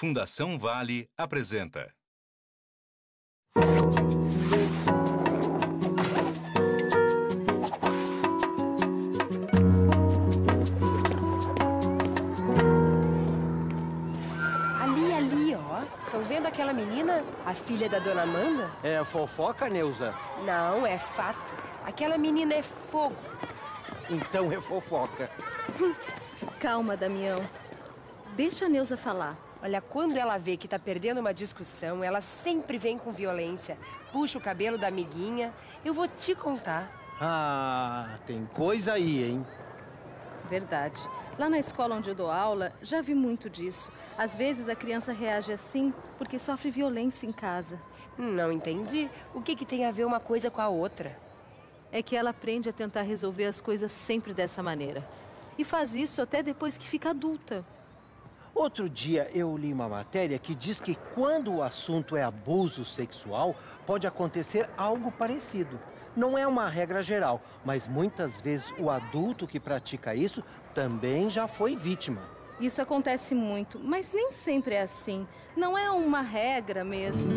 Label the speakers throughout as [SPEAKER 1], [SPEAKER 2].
[SPEAKER 1] Fundação Vale apresenta.
[SPEAKER 2] Ali, ó. Estão vendo aquela menina? A filha da dona Amanda?
[SPEAKER 3] É fofoca, Neuza?
[SPEAKER 2] Não, é fato. Aquela menina é fogo.
[SPEAKER 3] Então é fofoca.
[SPEAKER 4] Calma, Damião. Deixa a Neuza falar.
[SPEAKER 2] Olha, quando ela vê que tá perdendo uma discussão, ela sempre vem com violência. Puxa o cabelo da amiguinha. Eu vou te contar.
[SPEAKER 3] Ah, tem coisa aí, hein?
[SPEAKER 4] Verdade. Lá na escola onde eu dou aula, já vi muito disso. Às vezes a criança reage assim porque sofre violência em casa.
[SPEAKER 2] Não entendi. O que tem a ver uma coisa com a outra?
[SPEAKER 4] É que ela aprende a tentar resolver as coisas sempre dessa maneira. E faz isso até depois que fica adulta.
[SPEAKER 3] Outro dia eu li uma matéria que diz que quando o assunto é abuso sexual, pode acontecer algo parecido. Não é uma regra geral, mas muitas vezes o adulto que pratica isso também já foi vítima.
[SPEAKER 4] Isso acontece muito, mas nem sempre é assim. Não é uma regra mesmo.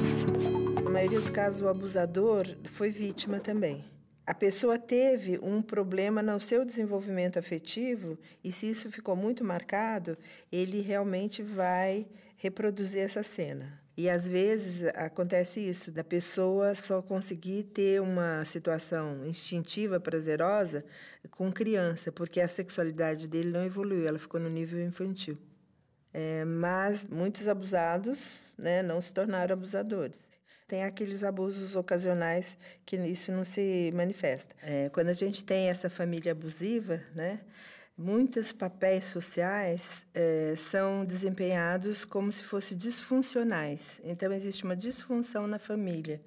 [SPEAKER 5] Na maioria dos casos, o abusador foi vítima também. A pessoa teve um problema no seu desenvolvimento afetivo e, se isso ficou muito marcado, ele realmente vai reproduzir essa cena. E, às vezes, acontece isso, da pessoa só conseguir ter uma situação instintiva, prazerosa com criança, porque a sexualidade dele não evoluiu, ela ficou no nível infantil. Mas muitos abusados, né, não se tornaram abusadores. Tem aqueles abusos ocasionais que isso não se manifesta. Quando a gente tem essa família abusiva, né, muitos papéis sociais são desempenhados como se fossem disfuncionais. Então, existe uma disfunção na família.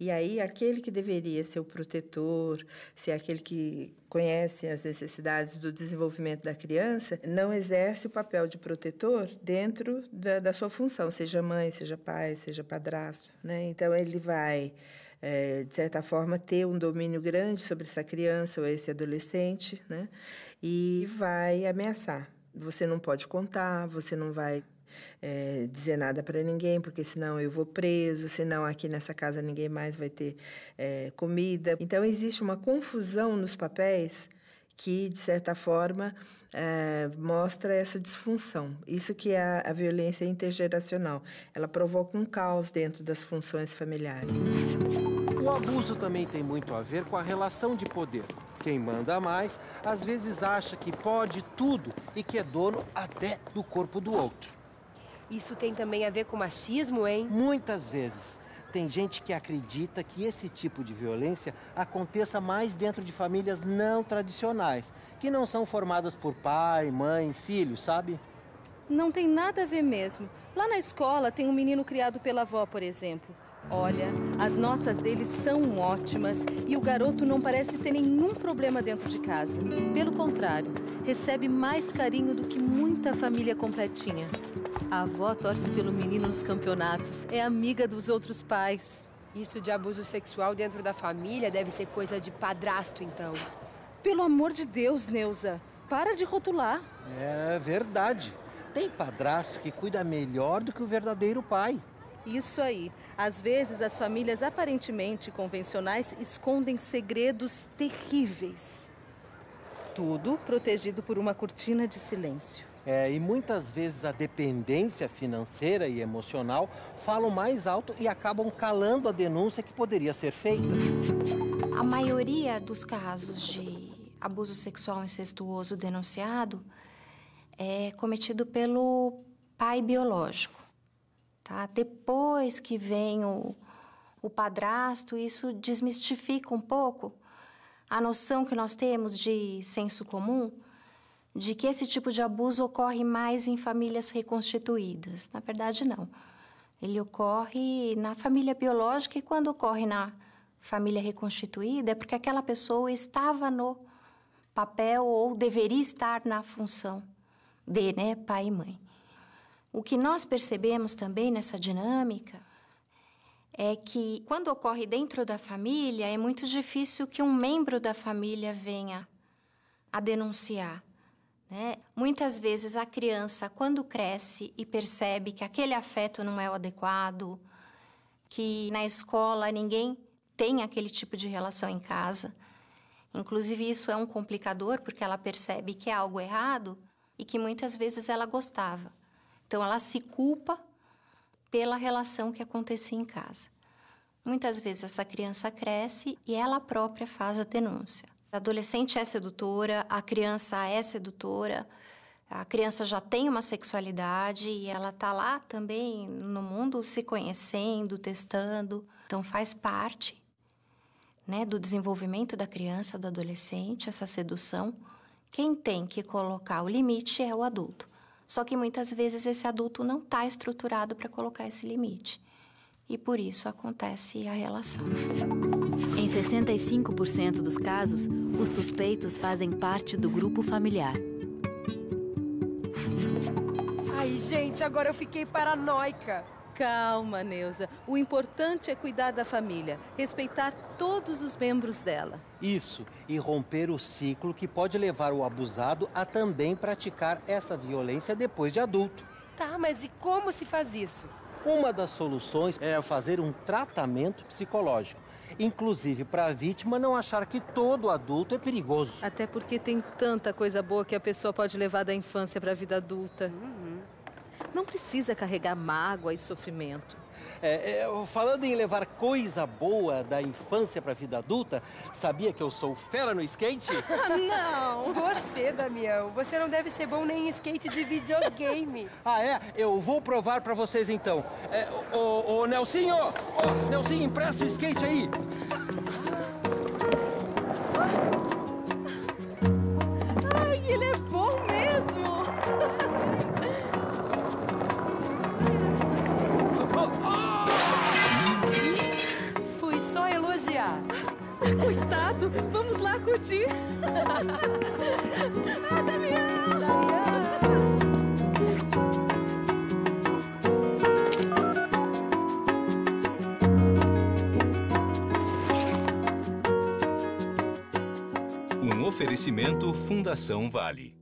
[SPEAKER 5] E aí, aquele que deveria ser o protetor, ser aquele que conhece as necessidades do desenvolvimento da criança, não exerce o papel de protetor dentro da sua função, seja mãe, seja pai, seja padrasto, né? Então, ele vai, de certa forma, ter um domínio grande sobre essa criança ou esse adolescente, né? E vai ameaçar. Você não pode contar, você não vai dizer nada para ninguém, porque senão eu vou preso, senão aqui nessa casa ninguém mais vai ter comida. Então, existe uma confusão nos papéis que, de certa forma, mostra essa disfunção. Isso que é a violência intergeracional. Ela provoca um caos dentro das funções familiares.
[SPEAKER 3] O abuso também tem muito a ver com a relação de poder. Quem manda mais, às vezes acha que pode tudo e que é dono até do corpo do outro.
[SPEAKER 2] Isso tem também a ver com machismo, hein?
[SPEAKER 3] Muitas vezes. Tem gente que acredita que esse tipo de violência aconteça mais dentro de famílias não tradicionais, que não são formadas por pai, mãe, filho, sabe?
[SPEAKER 4] Não tem nada a ver mesmo. Lá na escola tem um menino criado pela avó, por exemplo. Olha, as notas dele são ótimas e o garoto não parece ter nenhum problema dentro de casa. Pelo contrário, recebe mais carinho do que muita família completinha. A avó torce pelo menino nos campeonatos, é amiga dos outros pais.
[SPEAKER 2] Isso de abuso sexual dentro da família deve ser coisa de padrasto, então.
[SPEAKER 4] Pelo amor de Deus, Neuza, para de rotular.
[SPEAKER 3] É verdade. Tem padrasto que cuida melhor do que o verdadeiro pai.
[SPEAKER 4] Isso aí. Às vezes, as famílias aparentemente convencionais escondem segredos terríveis. Tudo protegido por uma cortina de silêncio.
[SPEAKER 3] E muitas vezes a dependência financeira e emocional falam mais alto e acabam calando a denúncia que poderia ser feita.
[SPEAKER 6] A maioria dos casos de abuso sexual incestuoso denunciado é cometido pelo pai biológico. Tá? Depois que vem o padrasto, isso desmistifica um pouco a noção que nós temos de senso comum, de que esse tipo de abuso ocorre mais em famílias reconstituídas. Na verdade, não. Ele ocorre na família biológica e quando ocorre na família reconstituída é porque aquela pessoa estava no papel ou deveria estar na função de, né, pai e mãe. O que nós percebemos também nessa dinâmica é que quando ocorre dentro da família é muito difícil que um membro da família venha a denunciar. né? Muitas vezes a criança, quando cresce e percebe que aquele afeto não é o adequado, que na escola ninguém tem aquele tipo de relação em casa, inclusive isso é um complicador porque ela percebe que é algo errado e que muitas vezes ela gostava. Então ela se culpa pela relação que acontecia em casa. Muitas vezes essa criança cresce e ela própria faz a denúncia. A adolescente é sedutora, a criança é sedutora, a criança já tem uma sexualidade e ela está lá também no mundo se conhecendo, testando. Então faz parte, né, do desenvolvimento da criança, do adolescente, essa sedução. Quem tem que colocar o limite é o adulto. Só que muitas vezes esse adulto não está estruturado para colocar esse limite. E por isso acontece a relação.
[SPEAKER 7] Em 65% dos casos, os suspeitos fazem parte do grupo familiar.
[SPEAKER 2] Ai, gente, agora eu fiquei paranoica.
[SPEAKER 4] Calma, Neuza. O importante é cuidar da família, respeitar todos os membros dela.
[SPEAKER 3] Isso, e romper o ciclo que pode levar o abusado a também praticar essa violência depois de adulto.
[SPEAKER 2] Tá, mas e como se faz isso?
[SPEAKER 3] Uma das soluções é fazer um tratamento psicológico, inclusive para a vítima não achar que todo adulto é perigoso.
[SPEAKER 4] Até porque tem tanta coisa boa que a pessoa pode levar da infância para a vida adulta. Não precisa carregar mágoa e sofrimento.
[SPEAKER 3] Falando em levar coisa boa da infância para a vida adulta, sabia que eu sou fera no skate?
[SPEAKER 4] Não!
[SPEAKER 2] Você, Damião, você não deve ser bom nem em skate de videogame.
[SPEAKER 3] Ah, é? Eu vou provar para vocês então. Ô, Nelsinho! Ô, Nelsinho, empresta o skate aí!
[SPEAKER 4] Ai, ele é bom mesmo!
[SPEAKER 2] Fui só elogiar.
[SPEAKER 4] Coitado, vamos lá curtir. Ah, Damião!
[SPEAKER 1] Um oferecimento Fundação Vale.